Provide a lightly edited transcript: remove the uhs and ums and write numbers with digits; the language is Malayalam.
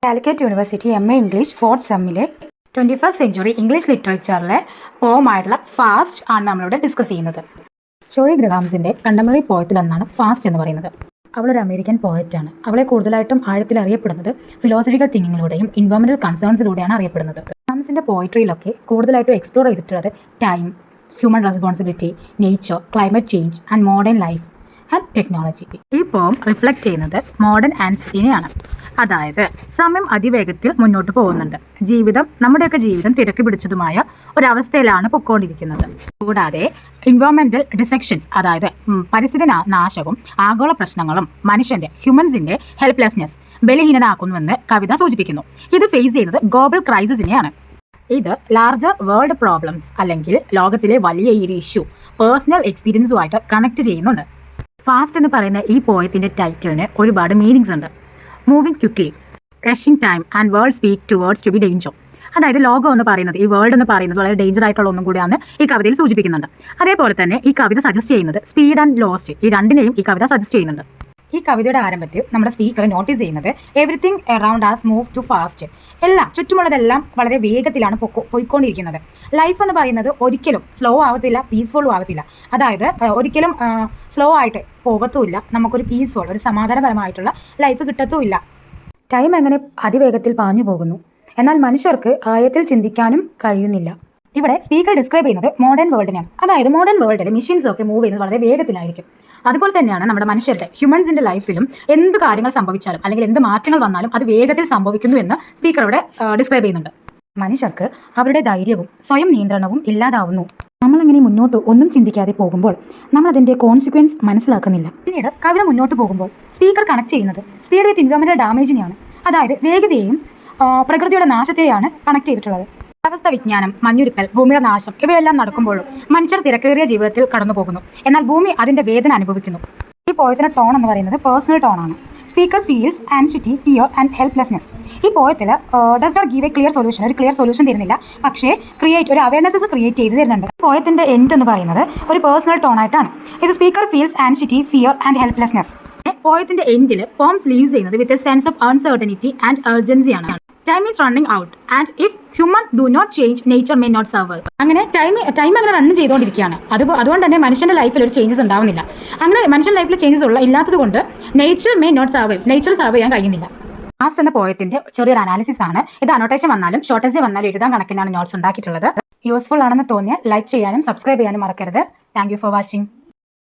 Calicut university MA English fourth സെമ്മിലെ 21st സെഞ്ച്വറി ഇംഗ്ലീഷ് ലിറ്ററേച്ചറിലെ പോമായിട്ടുള്ള ഫാസ്റ്റ് ആണ് നമ്മളിവിടെ ഡിസ്കസ് ചെയ്യുന്നത്. ഷോറി ഗ്രഹാംസിൻ്റെ കണ്ടംപററി പോയത്തിലൊന്നാണ് ഫാസ്റ്റ് എന്ന് പറയുന്നത്. അവളൊരു അമേരിക്കൻ പോയറ്റാണ്. അവളെ കൂടുതലായിട്ടും ആഴത്തിൽ അറിയപ്പെടുന്നത് ഫിലോസഫിക്കൽ തിങ്കിങ്ങിലൂടെയും എൻവയോൺമെന്റൽ കൺസേൺസിലൂടെയാണ് അറിയപ്പെടുന്നത്. ഗ്രഹാംസിൻ്റെ പോയട്രിയിലൊക്കെ കൂടുതലായിട്ടും എക്സ്പ്ലോർ ചെയ്തിട്ടുള്ളത് time, human responsibility, nature, climate change and modern life and technology. ഈ പോം റിഫ്ലക്റ്റ് ചെയ്യുന്നത് മോഡേൺ ആൻസിറ്റിനെയാണ്. അതായത് സമയം അതിവേഗത്തിൽ മുന്നോട്ട് പോകുന്നുണ്ട്. നമ്മുടെയൊക്കെ ജീവിതം തിരക്ക് പിടിച്ചതുമായ ഒരവസ്ഥയിലാണ് പൊയ്ക്കൊണ്ടിരിക്കുന്നത്. കൂടാതെ എൻവയോൺമെന്റൽ ഡിസെക്ഷൻസ്, അതായത് പരിസ്ഥിതി നാശവും ആഗോള പ്രശ്നങ്ങളും ഹ്യൂമൻസിന്റെ ഹെൽപ്ലെസ്നെസ് ബലഹീനനാക്കുന്നുവെന്ന് കവിത സൂചിപ്പിക്കുന്നു. ഇത് ഫേസ് ചെയ്യുന്നത് ഗ്ലോബൽ ക്രൈസിസിനെയാണ്. ഇത് ലാർജർ വേൾഡ് പ്രോബ്ലംസ് അല്ലെങ്കിൽ ലോകത്തിലെ വലിയ ഈ ഇഷ്യൂ പേഴ്സണൽ എക്സ്പീരിയൻസുമായിട്ട് കണക്ട് ചെയ്യുന്നുണ്ട്. ഫാസ്റ്റ് എന്ന് പറയുന്ന ഈ പോയത്തിൻ്റെ ടൈറ്റിലിന് ഒരുപാട് മീനിങ്സ് ഉണ്ട്. Moving quickly, rushing time and world speak towards to be danger. അതായത് ലോകം എന്ന് പറയുന്നത്, ഈ വേൾഡ് എന്ന് പറയുന്നത് വളരെ ഡേഞ്ചർ ആയിട്ടുള്ള ഒന്നും കൂടിയാണ് ഈ കവിതയിൽ സൂചിപ്പിക്കുന്നുണ്ട്. അതേപോലെ തന്നെ ഈ കവിത സജസ്റ്റ് ചെയ്യുന്നത് സ്പീഡ് ആൻഡ് ലോസ്റ്റ്, ഈ രണ്ടിനെയും ഈ കവിത സജസ്റ്റ് ചെയ്യുന്നുണ്ട്. ഈ കവിതയുടെ ആരംഭത്തിൽ നമ്മുടെ സ്പീക്കർ നോട്ടീസ് ചെയ്യുന്നത് everything around us move too fast. ചുറ്റുമുള്ളതെല്ലാം വളരെ വേഗത്തിലാണ് പോയിക്കൊണ്ടിരിക്കുന്നത്. ലൈഫ് എന്ന് പറയുന്നത് ഒരിക്കലും സ്ലോ ആവത്തില്ല, പീസ്ഫുള്ളും ആവത്തില്ല. അതായത് ഒരിക്കലും സ്ലോ ആയിട്ട് പോകത്തുമില്ല. നമുക്കൊരു പീസ്ഫുൾ, ഒരു സമാധാനപരമായിട്ടുള്ള ലൈഫ് കിട്ടത്തുമില്ല. ടൈം എങ്ങനെ അതിവേഗത്തിൽ പാഞ്ഞു പോകുന്നു, എന്നാൽ മനുഷ്യർക്ക് ആഴത്തിൽ ചിന്തിക്കാനും കഴിയുന്നില്ല. ഇവിടെ സ്പീക്കർ ഡിസ്ക്രൈബ് ചെയ്യുന്നത് മോഡേൺ വേൾഡിനെയാണ്. അതായത് മോഡേൺ വേൾഡിൽ മെഷീൻസ് ഒക്കെ മൂവ് ചെയ്യുന്നത് വളരെ വേഗത്തിലായിരിക്കും. അതുപോലെ തന്നെയാണ് നമ്മുടെ ഹ്യൂമൻസിന്റെ ലൈഫിലും എന്ത് കാര്യങ്ങൾ സംഭവിച്ചാലും അല്ലെങ്കിൽ എന്ത് മാറ്റങ്ങൾ വന്നാലും അത് വേഗത്തിൽ സംഭവിക്കുന്നു എന്ന് സ്പീക്കർ ഇവിടെ ഡിസ്ക്രൈബ് ചെയ്യുന്നുണ്ട്. മനുഷ്യർക്ക് അവരുടെ ധൈര്യവും സ്വയം നിയന്ത്രണവും ഇല്ലാതാവുന്നു. നമ്മളങ്ങനെ മുന്നോട്ട് ഒന്നും ചിന്തിക്കാതെ പോകുമ്പോൾ നമ്മൾ അതിൻ്റെ കോൺസിക്വൻസ് മനസ്സിലാക്കുന്നില്ല. പിന്നീട് കവിത മുന്നോട്ട് പോകുമ്പോൾ സ്പീക്കർ കണക്ട് ചെയ്യുന്നത് സ്പീഡ് വിത്ത് എൻവയോൺമെന്റൽ ഡാമേജിനെയാണ്. അതായത് വേഗതയെയും പ്രകൃതിയുടെ നാശത്തെയാണ് കണക്ട് ചെയ്തിട്ടുള്ളത്. കാലാവസ്ഥ വിജ്ഞാനം, മഞ്ഞുരുക്കൽ, ഭൂമിയുടെ നാശം ഇവയെല്ലാം നടക്കുമ്പോഴും മനുഷ്യർ തിരക്കേറിയ ജീവിതത്തിൽ കടന്നു പോകുന്നു. എന്നാൽ ഭൂമി അതിന്റെ വേദന അനുഭവിക്കുന്നു. ഈ പോയത്തിന്റെ ടോൺ എന്ന് പറയുന്നത് പേഴ്സണൽ ടോണാണ്. Speaker feels anxiety, fear and helplessness. ഈ പോയത്തിൽ does not give a clear solution, ഒരു ക്ലിയർ സൊല്യൂഷൻ തരുന്നില്ല, പക്ഷേ ഒരു അവയർനെസ് ക്രിയേറ്റ് ചെയ്ത് തരുന്നുണ്ട്. പോയത്തിന്റെ എൻഡ് എന്ന് പറയുന്നത് ഒരു പേഴ്സണൽ ടോൺ ആയിട്ടാണ്. ഇത് speaker feels anxiety, fear and helplessness. പോയത്തിന്റെ എൻഡിൽ പോംസ് ലീവ്സ് ചെയ്യുന്നത് with a sense of uncertainty and അർജൻസിയാണ്. Time is running out and if human do not change nature may not survive. അങ്ങനെ ടൈം അങ്ങനെ റൺ ചെയ്തുകൊണ്ടിരിക്കുകയാണ്. അതുകൊണ്ട് തന്നെ മനുഷ്യന്റെ ലൈഫിൽ ഒരു ചേഞ്ചസ് ഉണ്ടാവുന്നില്ല. അങ്ങനെ മനുഷ്യൻ ലൈഫിൽ ചേഞ്ചസ് ഇല്ലാത്തത് കൊണ്ട് nature may not survive, nature survive ചെയ്യാൻ കഴിയുന്നില്ല. ലാസ്റ്റ് എന്ന പോയത്തിന്റെ ചെറിയൊരു അനാലിസിസ് ആണ് ഇത്. അനോട്ടേഷൻ വന്നാലും ഷോർട്ടേജ് വന്നാലും എഴുതാൻ കണക്കിനാണ് നോട്ട്സ് ഉണ്ടാക്കിയിട്ടുള്ളത്. യൂസ്ഫുൾ ആണെന്ന് തോന്നിയാൽ ലൈക്ക് ചെയ്യാനും സബ്സ്ക്രൈബ് ചെയ്യാനും മറക്കരുത്. Thank you for watching.